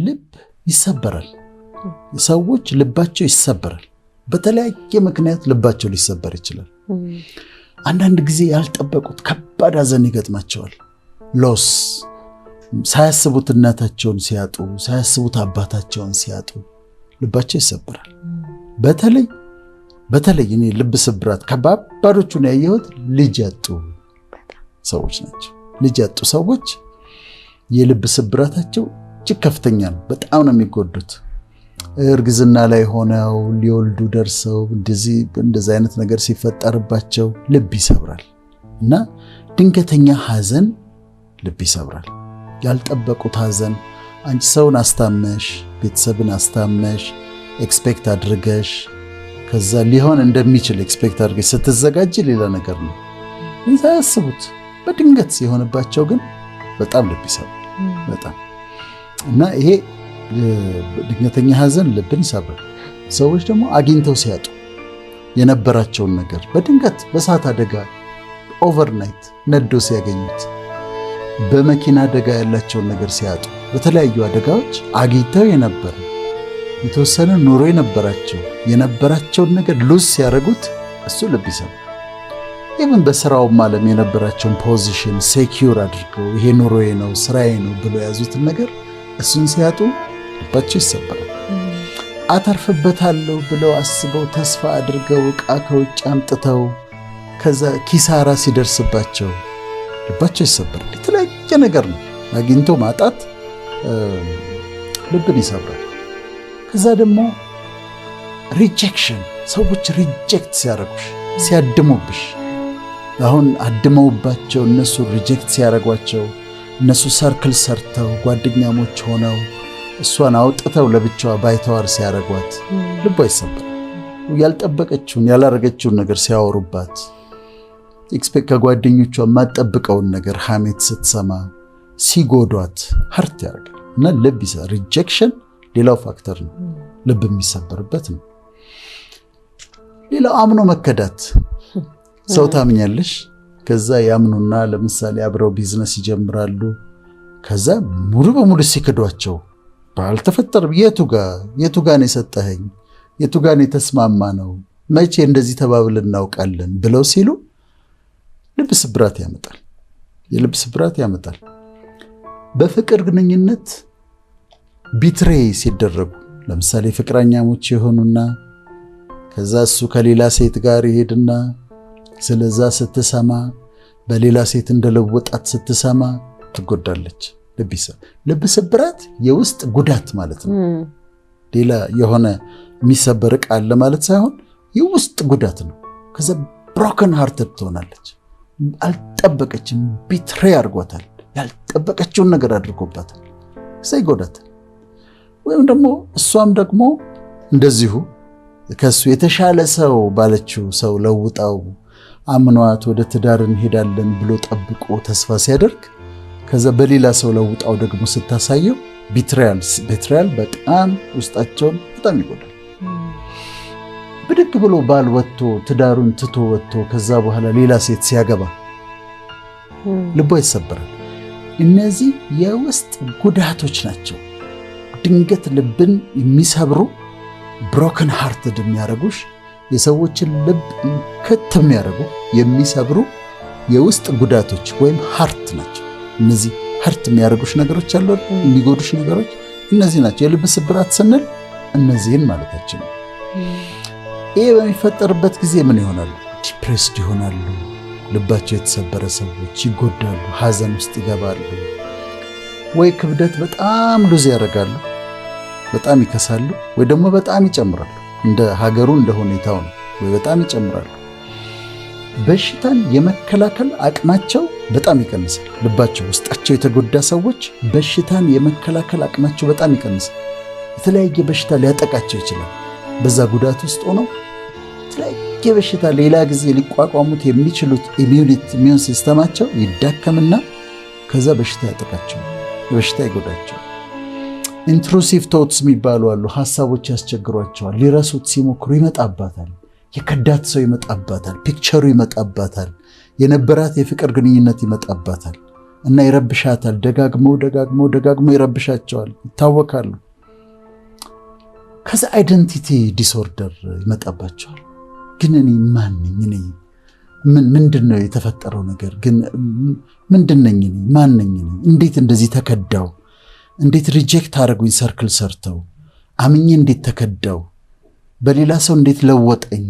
ልብ ይሰበራል። ሰዎች ልባቸው ይሰበራል። በተለያየ ምክንያት ልባቸው ሊሰበር ይችላል። አንዳንድ ጊዜ ያልጠበቁት ከባድ ሐዘን ይገጥማቸዋል። ሎስ ሳያስቡት እናታቸውን ሲያጡ፣ ሳያስቡት አባታቸውን ሲያጡ ልባቸው ይሰበራል። በተለይ እኔ ልብ ስብራት ከባባዶቹን ያየሁት ልጅ ያጡ ሰዎች ናቸው። ልጅ ያጡ ሰዎች የልብ ስብራታቸው እጅግ ከፍተኛ ነው። በጣም ነው የሚጎዱት። እርግዝና ላይ ሆነው ሊወልዱ ደርሰው እንደዚህ አይነት ነገር ሲፈጠርባቸው ልብ ይሰብራል እና ድንገተኛ ሐዘን ልብ ይሰብራል። ያልጠበቁት ሐዘን አንቺ ሰውን አስታመሽ፣ ቤተሰብን አስታመሽ፣ ኤክስፔክት አድርገሽ ከዛ ሊሆን እንደሚችል ኤክስፔክት አድርገሽ ስትዘጋጅ ሌላ ነገር ነው። ሳያስቡት በድንገት ሲሆንባቸው ግን በጣም ልብ ይሰብራል። በጣም እና ይሄ ድንገተኛ ሐዘን ልብን ይሰብራል። ሰዎች ደግሞ አግኝተው ሲያጡ የነበራቸውን ነገር በድንገት በእሳት አደጋ ኦቨርናይት ነዶ ሲያገኙት፣ በመኪና አደጋ ያላቸውን ነገር ሲያጡ፣ በተለያዩ አደጋዎች አግኝተው የተወሰነ ኑሮ የነበራቸውን ነገር ሉዝ ሲያደርጉት እሱ ልብ ይሰብራል። ኢቭን በስራውም ዓለም የነበራቸውን ፖዚሽን ሴኪዩር አድርገው ይሄ ኑሮዬ ነው ስራዬ ነው ብሎ የያዙትን ነገር እሱን ሲያጡ ልባቸው ይሰበራል። አተርፍበታለሁ ብለው አስበው ተስፋ አድርገው ዕቃ ከውጭ አምጥተው ከዛ ኪሳራ ሲደርስባቸው ልባቸው ይሰበራል። የተለያየ ነገር ነው አግኝቶ ማጣት ልብን ይሰብራል። ከዛ ደግሞ ሪጀክሽን፣ ሰዎች ሪጀክት ሲያደርጉሽ ሲያድሙብሽ፣ አሁን አድመውባቸው እነሱ ሪጀክት ሲያደርጓቸው እነሱ ሰርክል ሰርተው ጓደኛሞች ሆነው እሷን አውጥተው ለብቻዋ ባይተዋር ሲያደርጓት ልቧ ይሰበራል። ያልጠበቀችውን ያላረገችውን ነገር ሲያወሩባት፣ ኤክስፔክት ከጓደኞቿ የማትጠብቀውን ነገር ሐሜት ስትሰማ ሲጎዷት ሀርት ያደርጋል እና ልብ ይሰብራል። ሪጀክሽን ሌላው ፋክተር ነው ልብ የሚሰበርበት ነው። ሌላው አምኖ መከዳት። ሰው ታምኛለሽ፣ ከዛ ያምኑና ለምሳሌ አብረው ቢዝነስ ይጀምራሉ። ከዛ ሙሉ በሙሉ ሲክዷቸው ባልተፈጠረም የቱ ጋር ነው የሰጠኸኝ፣ የቱ ጋር ነው የተስማማ ነው፣ መቼ እንደዚህ ተባብለን እናውቃለን ብለው ሲሉ ልብ ስብራት ያመጣል። የልብ ስብራት ያመጣል። በፍቅር ግንኙነት ቢትሬይ ሲደረጉ ለምሳሌ ፍቅረኛሞች የሆኑና ከዛ እሱ ከሌላ ሴት ጋር ይሄድና ስለዛ ስትሰማ በሌላ ሴት እንደለወጣት ስትሰማ ትጎዳለች። ልብ ስብራት የውስጥ ጉዳት ማለት ነው። ሌላ የሆነ የሚሰበር ዕቃ አለ ማለት ሳይሆን የውስጥ ጉዳት ነው። ከዛ ብሮከን ሃርትድ ትሆናለች። አልጠበቀችም፣ ቢትሬይ አድርጓታል። ያልጠበቀችውን ነገር አድርጎባታል። ከዛ ይጎዳታል። ወይም ደግሞ እሷም ደግሞ እንደዚሁ ከሱ የተሻለ ሰው ባለችው ሰው ለውጣው አምኗት ወደ ትዳር እንሄዳለን ብሎ ጠብቆ ተስፋ ሲያደርግ ከዛ በሌላ ሰው ለውጣው ደግሞ ስታሳየው ቢትሪያል በጣም ውስጣቸውን በጣም ይጎዳል። ብድግ ብሎ ባል ወጥቶ ትዳሩን ትቶ ወጥቶ ከዛ በኋላ ሌላ ሴት ሲያገባ ልቧ ይሰበራል። እነዚህ የውስጥ ጉዳቶች ናቸው። ድንገት ልብን የሚሰብሩ ብሮከን ሃርትድ የሚያደርጉሽ የሰዎችን ልብ ከት የሚያደርጉ የሚሰብሩ የውስጥ ጉዳቶች ወይም ሃርት ናቸው። እነዚህ ሃርት የሚያደርጉሽ ነገሮች አሉ፣ የሚጎዱሽ ነገሮች እነዚህ ናቸው። የልብ ስብራት ስንል እነዚህን ማለታችን ነው። ይሄ በሚፈጠርበት ጊዜ ምን ይሆናሉ? ዲፕሬስድ ይሆናሉ። ልባቸው የተሰበረ ሰዎች ይጎዳሉ፣ ሐዘን ውስጥ ይገባሉ። ወይ ክብደት በጣም ሉዝ ያደርጋሉ፣ በጣም ይከሳሉ፣ ወይ ደግሞ በጣም ይጨምራሉ። እንደ ሀገሩ እንደ ሁኔታው ነው። ወይ በጣም ይጨምራሉ። በሽታን የመከላከል አቅማቸው በጣም ይቀንሳል። ልባቸው ውስጣቸው የተጎዳ ሰዎች በሽታን የመከላከል አቅማቸው በጣም ይቀንሳል። የተለያየ በሽታ ሊያጠቃቸው ይችላል። በዛ ጉዳት ውስጥ ሆነው የተለያየ በሽታ ሌላ ጊዜ ሊቋቋሙት የሚችሉት ኢሚዩን ሲስተማቸው ይዳከምና ከዛ በሽታ ያጠቃቸው፣ በሽታ ይጎዳቸው። ኢንትሩሲቭ ቶትስ የሚባሉ አሉ። ሐሳቦች ያስቸግሯቸዋል። ሊረሱት ሲሞክሩ ይመጣባታል። የከዳት ሰው ይመጣባታል። ፒክቸሩ ይመጣባታል። የነበራት የፍቅር ግንኙነት ይመጣባታል። እና ይረብሻታል። ደጋግሞ ይረብሻቸዋል፣ ይታወካሉ። ከዛ አይደንቲቲ ዲስኦርደር ይመጣባቸዋል። ግን እኔ ማን ነኝ? እኔ ምንድነው የተፈጠረው ነገር? ግን ምንድነኝ? እኔ ማን ነኝ? እንዴት እንደዚህ ተከዳው? እንዴት ሪጀክት አደረጉኝ? ሰርክል ሰርተው አምኜ እንዴት ተከዳው? በሌላ ሰው እንዴት ለወጠኝ?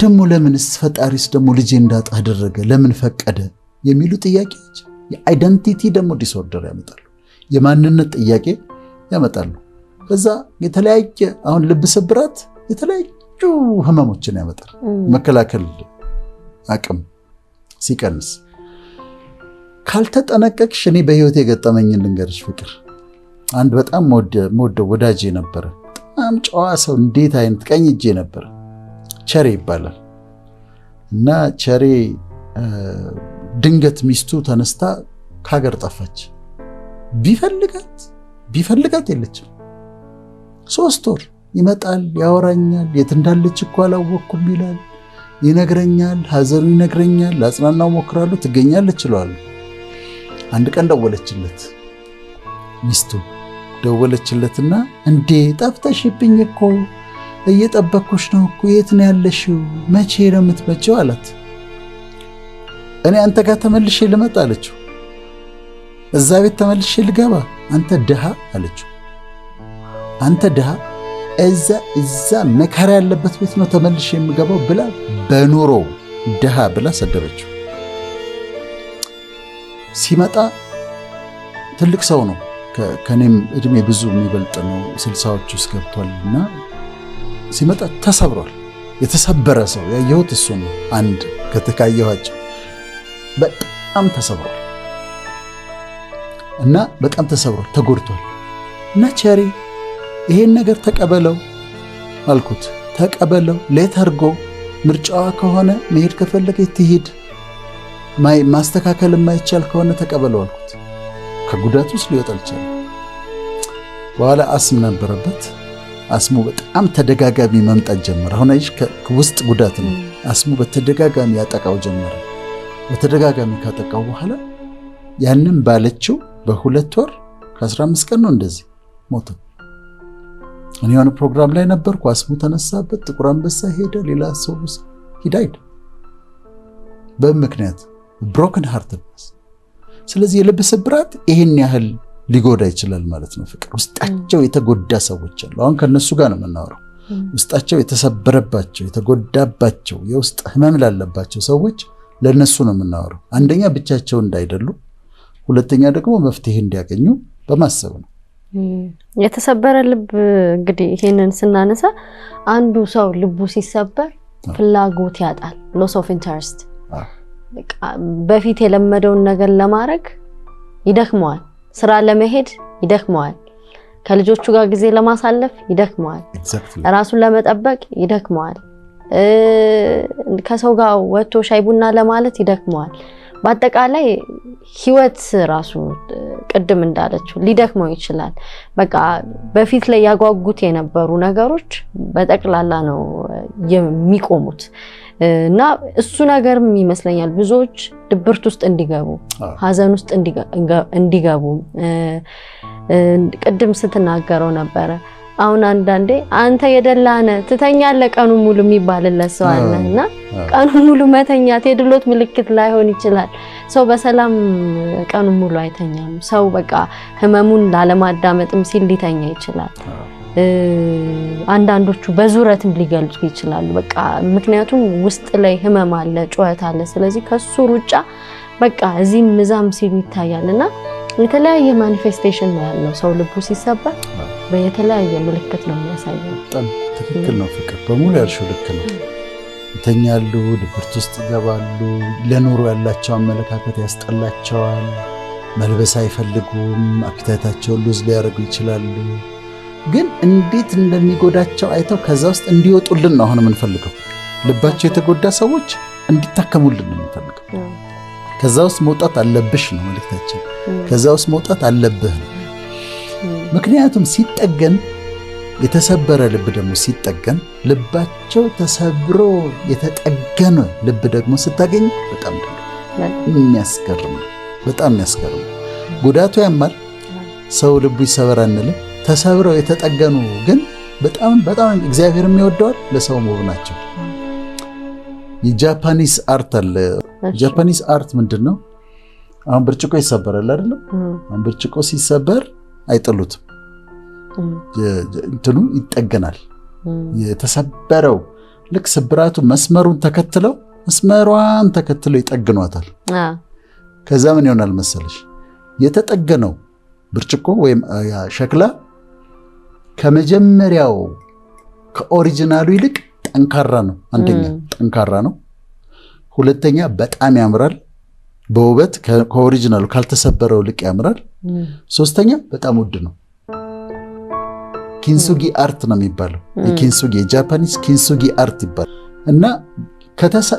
ደግሞ ለምንስ ፈጣሪስ ደግሞ ልጄ እንዳጣ አደረገ? ለምን ፈቀደ? የሚሉ ጥያቄዎች የአይደንቲቲ ደግሞ ዲስኦርደር ያመጣሉ። የማንነት ጥያቄ ያመጣሉ። ከዛ የተለያየ አሁን ልብ ስብራት የተለያዩ ህመሞችን ያመጣል። መከላከል አቅም ሲቀንስ ካልተጠነቀቅሽ፣ እኔ በህይወት የገጠመኝን ልንገርሽ ፍቅር። አንድ በጣም መወደው ወዳጄ ነበረ። በጣም ጨዋ ሰው፣ እንዴት አይነት ቀኝ እጄ ነበረ። ቸሬ ይባላል። እና ቸሬ ድንገት ሚስቱ ተነስታ ከሀገር ጠፋች። ቢፈልጋት የለችም። 3 ወር ይመጣል፣ ያወራኛል። የት እንዳለች እኮ አላወቅኩም ይላል፣ ይነግረኛል፣ ሀዘኑ ይነግረኛል። ላጽናናው ሞክራለሁ፣ ትገኛለች እለዋለሁ። አንድ ቀን ደወለችለት፣ ሚስቱ ደወለችለትና እንዴ ጠፍተሽብኝ እኮ እየጠበኩሽ ነው እኮ፣ የት ነው ያለሽው? መቼ ነው የምትመጪው አላት። እኔ አንተ ጋር ተመልሼ ልመጣ አለችው። እዛ ቤት ተመልሼ ልገባ? አንተ ድሃ አለችው። አንተ ድሃ እዛ መከራ ያለበት ቤት ነው ተመልሼ የምገባው ብላ በኑሮ ድሃ ብላ ሰደበችው። ሲመጣ ትልቅ ሰው ነው፣ ከኔም እድሜ ብዙ የሚበልጥ ነው፣ 60ዎች ውስጥ ገብቷልና ሲመጣ ተሰብሯል። የተሰበረ ሰው ያየሁት እሱ ነው። አንድ ከተካየኋቸው በጣም ተሰብሯል እና በጣም ተሰብሯል፣ ተጎድቷል። እና ቸሪ ይሄን ነገር ተቀበለው አልኩት። ተቀበለው፣ ሌተርጎ ምርጫዋ ከሆነ መሄድ ከፈለገች ትሄድ፣ ማስተካከል የማይቻል ከሆነ ተቀበለው አልኩት። ከጉዳት ውስጥ ሊወጣ አልቻለም። በኋላ አስም ነበረበት። አስሙ በጣም ተደጋጋሚ መምጣት ጀመረ። አሁን አይሽ ከውስጥ ጉዳት ነው። አስሙ በተደጋጋሚ ያጠቃው ጀመረ። በተደጋጋሚ ካጠቃው በኋላ ያንን ባለችው በ2 ወር ከ15 ቀን ነው እንደዚህ ሞተ። እኔ የሆነ ፕሮግራም ላይ ነበርኩ። አስሙ ተነሳበት፣ ጥቁር አንበሳ ሄደ፣ ሌላ ሰው ሂዳይድ በምክንያት ብሮክን ሃርትነስ። ስለዚህ የልብ ስብራት ይሄን ያህል ሊጎዳ ይችላል ማለት ነው። ፍቅር ውስጣቸው የተጎዳ ሰዎች አሉ። አሁን ከነሱ ጋር ነው የምናወራው። ውስጣቸው የተሰበረባቸው የተጎዳባቸው የውስጥ ህመም ላለባቸው ሰዎች ለነሱ ነው የምናወራው። አንደኛ ብቻቸው እንዳይደሉ፣ ሁለተኛ ደግሞ መፍትሄ እንዲያገኙ በማሰብ ነው። የተሰበረ ልብ እንግዲህ ይሄንን ስናነሳ አንዱ ሰው ልቡ ሲሰበር ፍላጎት ያጣል። ሎስ ኦፍ ኢንተረስት። በፊት የለመደውን ነገር ለማድረግ ይደክመዋል። ስራ ለመሄድ ይደክመዋል። ከልጆቹ ጋር ጊዜ ለማሳለፍ ይደክመዋል። ራሱን ለመጠበቅ ይደክመዋል። ከሰው ጋር ወጥቶ ሻይ ቡና ለማለት ይደክመዋል። በአጠቃላይ ህይወት ራሱ ቅድም እንዳለችው ሊደክመው ይችላል። በቃ በፊት ላይ ያጓጉት የነበሩ ነገሮች በጠቅላላ ነው የሚቆሙት እና እሱ ነገርም ይመስለኛል ብዙዎች ድብርት ውስጥ እንዲገቡ፣ ሀዘን ውስጥ እንዲገቡ ቅድም ስትናገረው ነበረ። አሁን አንዳንዴ አንተ የደላነ ትተኛለህ ቀኑ ሙሉ የሚባልለት ሰው አለና ቀኑ ሙሉ መተኛት የድሎት ምልክት ላይሆን ይችላል። ሰው በሰላም ቀኑ ሙሉ አይተኛም። ሰው በቃ ህመሙን ላለማዳመጥም ሲል ሊተኛ ይችላል። አንዳንዶቹ በዙረትም ሊገልጹ ይችላሉ። በቃ ምክንያቱም ውስጥ ላይ ህመም አለ፣ ጩኸት አለ። ስለዚህ ከሱ ሩጫ በቃ እዚህም እዛም ሲሉ ይታያልና የተለያየ ማኒፌስቴሽን ነው ያለው። ሰው ልቡ ሲሰበር በየተለያየ ምልክት ነው የሚያሳየው። በጣም ትክክል ነው ፍቅር፣ በሙሉ ያልሽው ልክ ነው። ይተኛሉ፣ ድብርት ውስጥ ይገባሉ፣ ለኑሮ ያላቸው አመለካከት ያስጠላቸዋል፣ መልበስ አይፈልጉም፣ አፒታይታቸውን ሉዝ ሊያደርጉ ይችላሉ። ግን እንዴት እንደሚጎዳቸው አይተው ከዛ ውስጥ እንዲወጡልን ነው አሁን የምንፈልገው። ልባቸው የተጎዳ ሰዎች እንዲታከሙልን ነው የምንፈልገው። ከዛ ውስጥ መውጣት አለብሽ ነው መልእክታችን። ከዛ ውስጥ መውጣት አለብህ ነው። ምክንያቱም ሲጠገን የተሰበረ ልብ ደግሞ ሲጠገን ልባቸው ተሰብሮ የተጠገነ ልብ ደግሞ ስታገኝ በጣም የሚያስገርም ነው። በጣም የሚያስገርም ጉዳቱ ያማል። ሰው ልቡ ይሰበር አንልም። ተሰብረው የተጠገኑ ግን በጣም በጣም እግዚአብሔር የሚወደዋል ለሰው ውብ ናቸው። የጃፓኒስ አርት አለ። ጃፓኒስ አርት ምንድነው? አሁን ብርጭቆ ይሰበራል አይደለም? አሁን ብርጭቆ ሲሰበር አይጥሉትም፣ እንትኑ ይጠገናል። የተሰበረው ልክ ስብራቱ መስመሯን ተከትለው ይጠግኗታል። ከዛ ምን ይሆናል መሰለሽ? የተጠገነው ብርጭቆ ወይም ሸክላ ከመጀመሪያው ከኦሪጂናሉ ይልቅ ጠንካራ ነው። አንደኛ ጠንካራ ነው፣ ሁለተኛ በጣም ያምራል በውበት ከኦሪጂናሉ ካልተሰበረው ይልቅ ያምራል፣ ሶስተኛ በጣም ውድ ነው። ኪንሱጊ አርት ነው የሚባለው። የኪንሱጊ የጃፓኒስ ኪንሱጊ አርት ይባላል። እና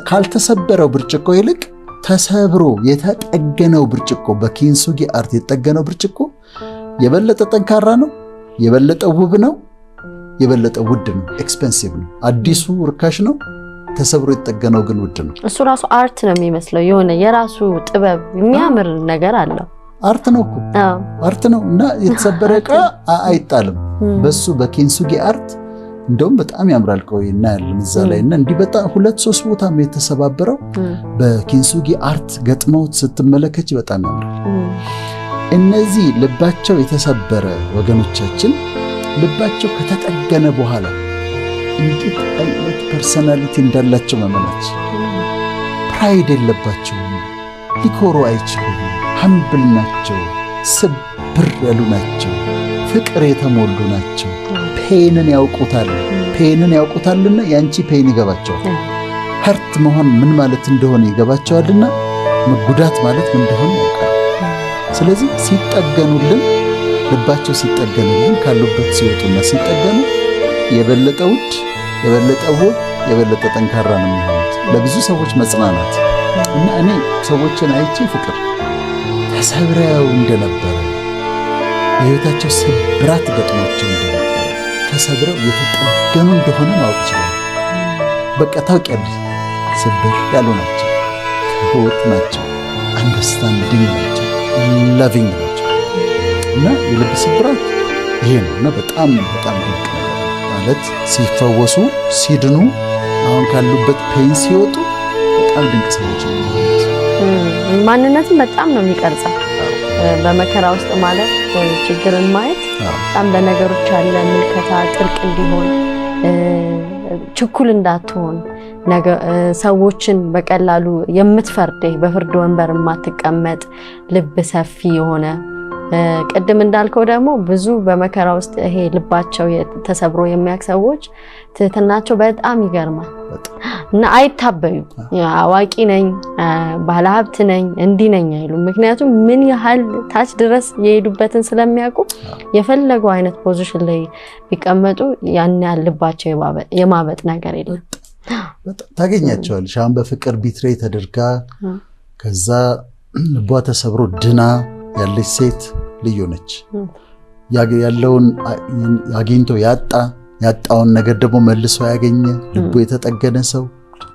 ካልተሰበረው ብርጭቆ ይልቅ ተሰብሮ የተጠገነው ብርጭቆ በኪንሱጊ አርት የተጠገነው ብርጭቆ የበለጠ ጠንካራ ነው፣ የበለጠ ውብ ነው፣ የበለጠ ውድ ነው። ኤክስፔንሲቭ ነው። አዲሱ ርካሽ ነው፣ ተሰብሮ የተጠገነው ግን ውድ ነው። እሱ ራሱ አርት ነው የሚመስለው። የሆነ የራሱ ጥበብ የሚያምር ነገር አለው። አርት ነው እኮ አርት ነው። እና የተሰበረ ዕቃ አይጣልም። በሱ በኪንሱጊ አርት እንደውም በጣም ያምራል። ቆይ እናያለን እዛ ላይ እና እንዲህ በጣም 2-3 ቦታ ነው የተሰባበረው። በኪንሱጊ አርት ገጥመውት ስትመለከች በጣም ያምራል። እነዚህ ልባቸው የተሰበረ ወገኖቻችን ልባቸው ከተጠገነ በኋላ እንዴት አይነት ፐርሰናሊቲ እንዳላቸው መመናች። ፕራይድ የለባቸውም፣ ሊኮሩ አይችሉም፣ ሀምብል ናቸው፣ ስብር ያሉ ናቸው፣ ፍቅር የተሞሉ ናቸው። ፔንን ያውቁታልና ያንቺ ፔን ይገባቸዋል። ሀርት መሆን ምን ማለት እንደሆነ ይገባቸዋልና መጉዳት ማለት ምን እንደሆነ ያውቃል። ስለዚህ ሲጠገኑልን ልባቸው ሲጠገኑልን ካሉበት ሲወጡና ሲጠገኑ የበለጠ ውድ፣ የበለጠ ውብ፣ የበለጠ ጠንካራ ነው የሚሆኑት። ለብዙ ሰዎች መጽናናት እና እኔ ሰዎችን አይቼ ፍቅር ተሰብረው እንደነበረ የህይወታቸው ስብራት ገጥሟቸው እንደነበረ ተሰብረው የተጠገኑ እንደሆነ ማወቅ ይችላል። በቃ ታውቂያለሽ፣ ስብር ያሉ ናቸው፣ ትሁት ናቸው፣ አንደርስታንዲንግ ናቸው፣ ላቪንግ ናቸው። እና የልብ ስብራት ይሄ ነው። እና በጣም በጣም ድንቅ ነገር ማለት ሲፈወሱ ሲድኑ አሁን ካሉበት ፔን ሲወጡ በጣም ድንቅ ሰዎች ነው። ማንነትን በጣም ነው የሚቀርጸው። በመከራ ውስጥ ማለት ችግርን ማየት በጣም ለነገሮች ያለ ምልከታ ጥልቅ እንዲሆን፣ ችኩል እንዳትሆን፣ ሰዎችን በቀላሉ የምትፈርድ በፍርድ ወንበር የማትቀመጥ ልብ ሰፊ የሆነ ቅድም እንዳልከው ደግሞ ብዙ በመከራ ውስጥ ይሄ ልባቸው ተሰብሮ የሚያውቁ ሰዎች ትህትናቸው በጣም ይገርማል እና አይታበዩም። አዋቂ ነኝ፣ ባለሀብት ነኝ፣ እንዲህ ነኝ አይሉም። ምክንያቱም ምን ያህል ታች ድረስ የሄዱበትን ስለሚያውቁ የፈለገው አይነት ፖዚሽን ላይ ቢቀመጡ ያን ያህል ልባቸው የማበጥ ነገር የለም። ታገኛቸዋለሽ። አሁን በፍቅር ቢትሬይ ተደርጋ ከዛ ልቧ ተሰብሮ ድና ያለች ሴት ልዩ ነች። ያለውን አግኝቶ ያጣውን ነገር ደግሞ መልሶ ያገኘ ልቡ የተጠገነ ሰው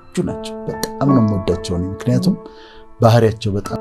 ልዩ ናቸው። በጣም ነው የምወዳቸው፣ ምክንያቱም ባህሪያቸው በጣም